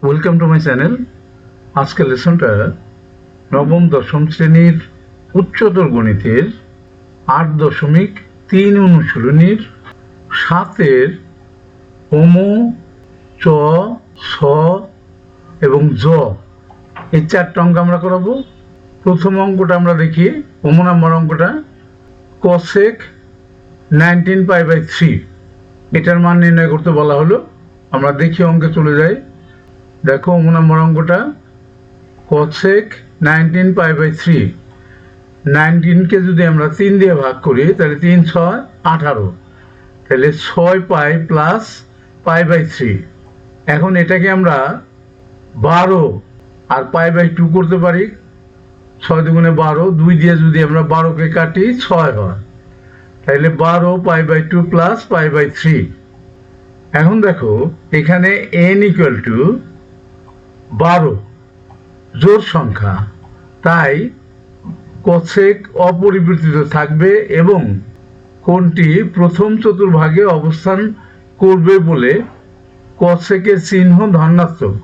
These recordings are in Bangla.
Welcome to my channel. আজকের লেসনটা নবম-দশম শ্রেণীর উচ্চতর গণিতের 8.3 অনুশীলনীর 7-এর ওম, চ, ছ এবং জ এই 4টা অঙ্ক আমরা করাবো। প্রথম অঙ্কটা আমরা দেখি। ওম নাম্বার অঙ্কটা cosec 19π/3 এটার মান নির্ণয় করতে বলা হলো। আমরা দেখি অঙ্কে চলে যাই। দেখো ওম নাম্বার অঙ্কটা cosec 19π/3। 19কে যদি আমরা 3 দিয়ে ভাগ করি তাহলে 3 × 6 = 18, তাহলে 6π প্লাস π/3। এখন এটাকে আমরা 12 আর π/2 করতে পারি। 6 × 2 = 12, 2 দিয়ে যদি আমরা 12কে কাটি 6 হয়, তাহলে 12 π/2 প্লাস π/3। এখন দেখো এখানে n = 12 জোড় সংখ্যা, তাই cosec অপরিবর্তিত থাকবে এবং কোণটি প্রথম চতুর্ভাগে অবস্থান করবে বলে cosec এর চিহ্ন ধনাত্মক।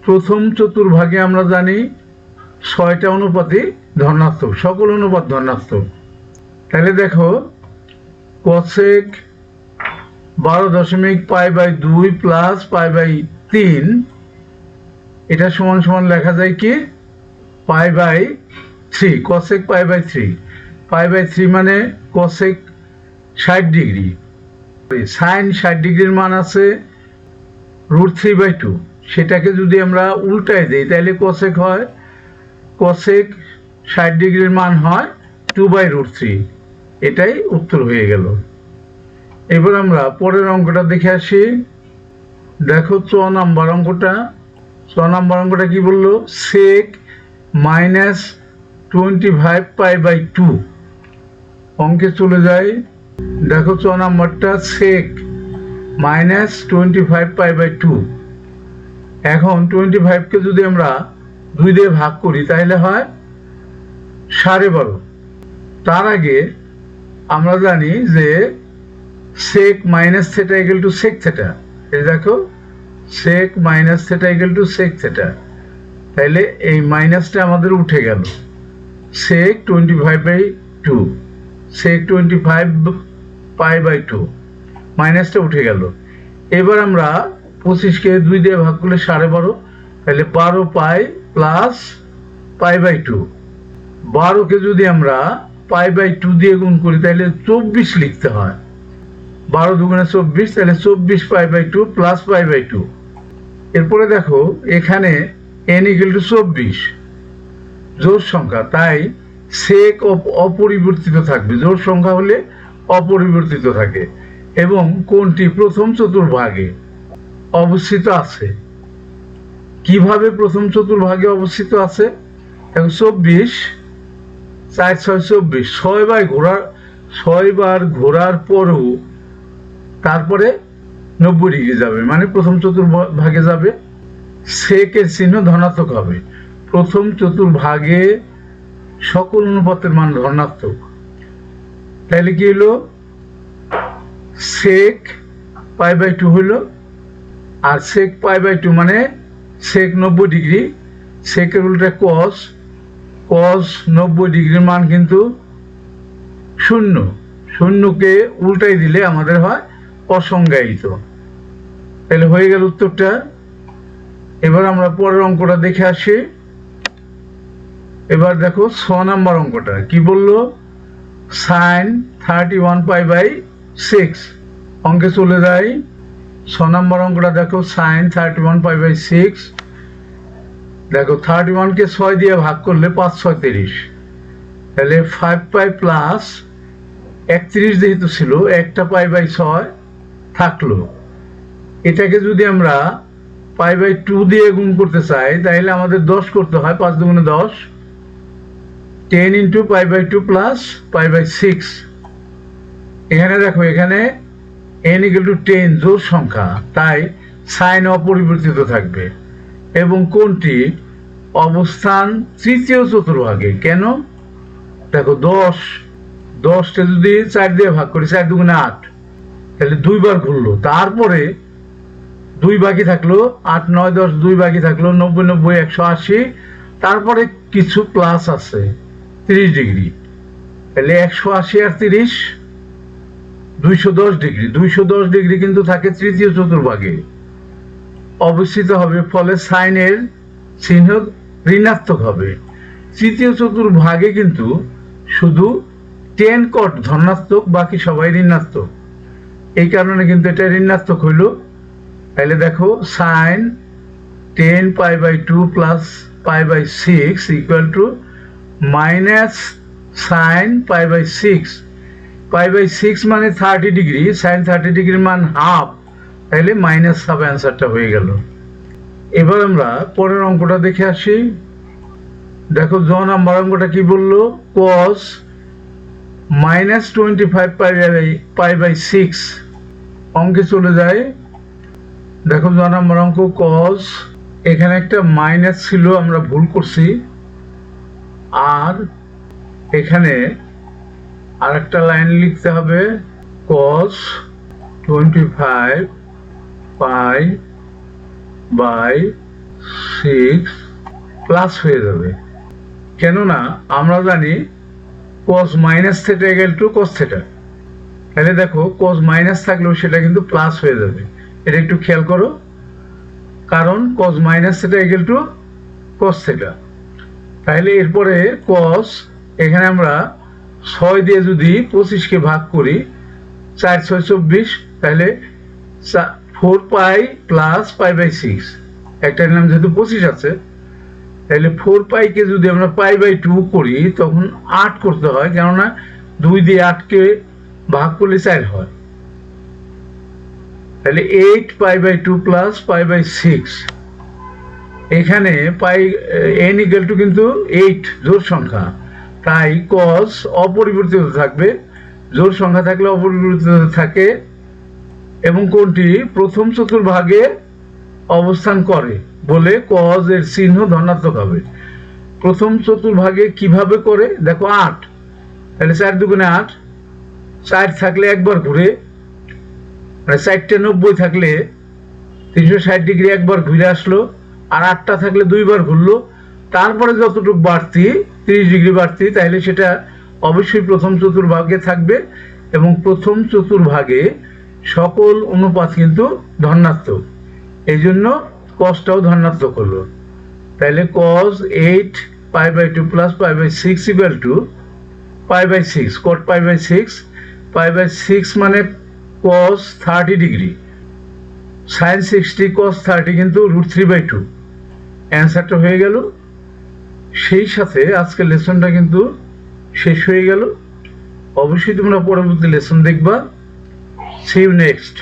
প্রথম চতুর্ভাগে আমরা জানি 6টা অনুপাতই ধনাত্মক, সকল অনুপাত ধনাত্মক। তাহলে দেখো cosec 12.π/2 প্লাস π/3 এটা সমান সমান লেখা যায় কি π/3, cosec π/3। π/3 মানে cosec 60 ডিগ্রি, sin 60 ডিগ্রির মান আছে √3/2। সেটাকে যদি আমরা উল্টায় দেই তাহলে cosec হয়, cosec 60 ডিগ্রির মান হয় 2/√3। এটাই উত্তর হয়ে গেল। এবার আমরা পরের অঙ্কটা দেখে আসি। দেখো চ নাম্বার অঙ্কটা কি বললো? sec -25π/2। অঙ্কে চলে যাই। দেখো চ নাম্বারটা sec -25π/2। এখন 25কে যদি আমরা 2 দিয়ে ভাগ করি তাহলে হয় 12.5। তার আগে আমরা জানি যে sec - θ = sec θ। এই দেখো sec - θ = sec θ, তাহলে এই মাইনাসটা আমাদের উঠে গেল। sec 25/2, sec 25π/2 মাইনাসটা উঠে গেল। এবার আমরা 25কে 2 দিয়ে ভাগ করলে 12.5, তাহলে 12π প্লাস π/2। 12কে যদি আমরা π/2 দিয়ে গুণ করি তাহলে 24 লিখতে হয়। 12 × 2 = 24, তাহলে 24π/2 প্লাস π/2। এরপরে দেখো এখানে n = 24 জোড় সংখ্যা, তাই sec অপরিবর্তিত থাকবে। জোড় সংখ্যা হলে অপরিবর্তিত থাকে এবং কোণটি প্রথম চতুর্ভাগে অবস্থিত আছে। কিভাবে প্রথম চতুর্ভাগে অবস্থিত আছে? এখন 24 4 × 6 = 24, 6 বার ঘোরার পরও তারপরে 90 ডিগ্রি যাবে, মানে প্রথম চতুর্ভাগে যাবে। sec এর চিহ্ন ধনাত্মক হবে। প্রথম চতুর্ভাগে সকল অনুপাতের মান ধনাত্মক, তাহলে কি হলো? sec π/2 হলো, আর sec π/2 মানে sec 90 ডিগ্রি। sec এর উল্টা cos 90 ডিগ্রির মান কিন্তু 0। 0কে উল্টাই দিলে আমাদের হয় অসংজ্ঞায়িত। তাহলে হয়ে গেল উত্তরটা। এবার আমরা পরের অঙ্কটা দেখে আসি। এবার দেখো 6 নাম্বার অঙ্কটা কি বললো? sin 31π/6। অঙ্কে চলে যাই। 6 নাম্বার অঙ্কটা দেখো sin 31π/6। দেখো 31কে 6 দিয়ে ভাগ করলে 5 × 6 = 30, তাহলে 5π প্লাস 31 যেহেতু ছিল, একটা π/6 থাকলো। এটাকে যদি আমরা π/2 দিয়ে গুণ করতে চাই তাহলে আমাদের 10 করতে হয়। 5 × 2 = 10, 10 × π/2 প্লাস π/6। এখানে দেখো এখানে n = 10 জোড় সংখ্যা, তাই সাইন অপরিবর্তিত থাকবে এবং কোণটি অবস্থান তৃতীয় চতুর্ভাগে। কেন? দেখো 10টা যদি 4 দিয়ে ভাগ করি, 4 × 2 = 8, তাহলে 2 বার ঘুরলো, তারপরে 2 বাকি থাকলো, 8 9 10 2 বাকি থাকলো, 90 90 180, তারপরে কিছু প্লাস আছে 30 ডিগ্রি, তাহলে 180 আর 30 210 ডিগ্রি। 210 ডিগ্রি কিন্তু থাকে তৃতীয় চতুর্ভাগে অবস্থিত হবে, ফলে সাইনের চিহ্ন ঋণাত্মক হবে। তৃতীয় চতুর্ভাগে কিন্তু শুধু 10 কট ধনাত্মক, বাকি সবাই ঋণাত্মক, এই কারণে কিন্তু এটা ঋণাত্মক হইল। তাহলে দেখো sine 10 π/2 plus π/6 equal to minus sine π/6। π/6 মানে 30 ডিগ্রি, সাইন 30 ডিগ্রির মান হাফ, তাহলে মাইনাস হাফ অ্যান্সারটা হয়ে গেল। এবার আমরা পরের অঙ্কটা দেখে আসি। দেখো জ নাম্বার অঙ্কটা কি বললো, cos -25 π/6 অঙ্কে চলে যায়। দেখো জ নাম্বার অঙ্ক cos, এখানে একটা মাইনাস ছিল আমরা ভুল করছি, আর এখানে আর একটা লাইন লিখতে হবে cos 25 π/6 প্লাস হয়ে যাবে, কেননা আমরা জানি cos minus theta equal to cos theta. তাহলে দেখো cos মাইনাস থাকলেও সেটা কিন্তু প্লাস হয়ে যাবে, এটা একটু খেয়াল করো, কারণ cos minus theta equal to cos theta. তাহলে এরপরে cos, এখানে আমরা 6 দিয়ে যদি 25 ভাগ করি, 4 6 24, তাহলে 4 π প্লাস π/6, একটা নাম যেহেতু 25 আছে, তাহলে 4 পাইকে যদি আমরা π/2 করি তখন 8 করতে হয়, কেননা 2 দিয়ে 8কে ভাগ করলে 4 হয়। তাহলে 8 π/2 প্লাস π/6, এখানে পাই n ইকুয়াল টু কিন্তু 8 জোড় সংখ্যা, তাই cos অপরিবর্তিত থাকবে, জোড় সংখ্যা থাকলে অপরিবর্তিত থাকে, এবং কোনটি প্রথম চতুর্ভাগে অবস্থান করে বলে cos এর চিহ্ন ধনাত্মক হবে। প্রথম চতুর্ভাগে কিভাবে করে দেখো 8, তাহলে 4 দুগুণে 8, 4 থাকলে একবার ঘুরে, মানে 4টা 90 থাকলে 360 ডিগ্রি একবার ঘুরে আসলো, আর 8টা থাকলে 2বার ঘুরলো, তারপরে যতটুকু বাড়তি 30 ডিগ্রি বাড়তি, তাহলে সেটা অবশ্যই প্রথম চতুর্ভাগে থাকবে, এবং প্রথম চতুর্ভাগে সকল অনুপাত কিন্তু ধনাত্মক, এই জন্য cosটাও ধনাত্মক হলো। তাহলে cos 8 π/2 plus π/6 equal to π/6, cot π/6, π/6 মানে cos 30 ডিগ্রি, sin 60 cos 30 কিন্তু √3/2, অ্যান্সারটা হয়ে গেল। সেই সাথে আজকের লেসনটা কিন্তু শেষ হয়ে গেল। অবশ্যই তোমরা পরবর্তী লেসন দেখবা। See you next.